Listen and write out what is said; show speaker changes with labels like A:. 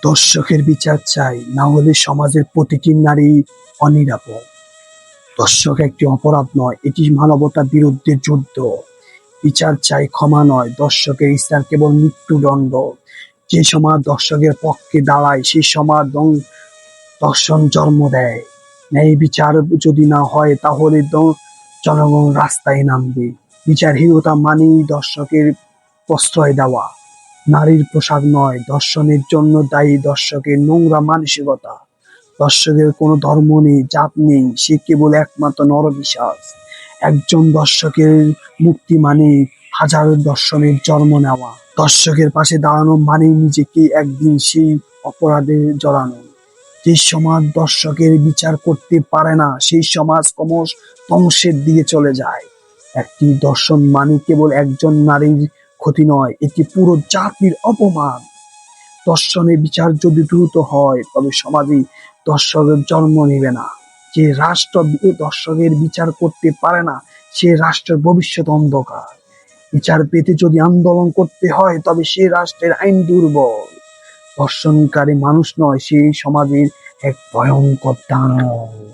A: দর্শকের বিচার চাই, না হলে সমাজের প্রতিটি নারী অনিরাপদ। দর্শক একটি অপরাধ নয়, এটি মানবতার বিরুদ্ধে যুদ্ধ। বিচার চাই, ক্ষমা নয়। দর্শকের ইচ্ছা কেবল মৃত্যুদণ্ড। যে সমাজ দর্শকের পক্ষে দাঁড়ায় সেই সমাজ দর্শন জন্ম দেয়। ন্যায় বিচার যদি না হয় তাহলে জনগণ রাস্তায় নামবে। বিচারহীনতা মানেই দর্শকের প্রশ্রয় দেওয়া। নারীর পোশাক নয়, দর্শনের জন্য দায়ী দর্শকের নোংরা মানসিকতা। দর্শকের কোনো ধর্ম নেই, জাত নেই, সে কেবল একমাত্র নরপিশাচ। একজন দর্শকের মুক্তি মানে হাজারো দর্শনের জন্ম নেওয়া। দর্শকের পাশে দাঁড়ানো মানে নিজেকে একদিন সেই অপরাধে জড়ানো। যে সমাজ দর্শকের বিচার করতে পারে না সেই সমাজ ক্রমশ ধ্বংসের দিকে চলে যায়। একটি দর্শন মানে কেবল একজন নারীর ক্ষতি নয়, এটি পুরো জাতির অপমান। দর্শনের বিচার যদি দ্রুত হয় তবে সমাজে দর্শকের জন্ম নেবে না। যে রাষ্ট্র দর্শকের বিচার করতে পারে না সে রাষ্ট্রের ভবিষ্যৎ অন্ধকার। বিচার পেতে যদি আন্দোলন করতে হয় তবে সে রাষ্ট্রের আইন দুর্বল। ধর্ষণকারী মানুষ নয়, সেই সমাজের এক ভয়ঙ্কর দানব।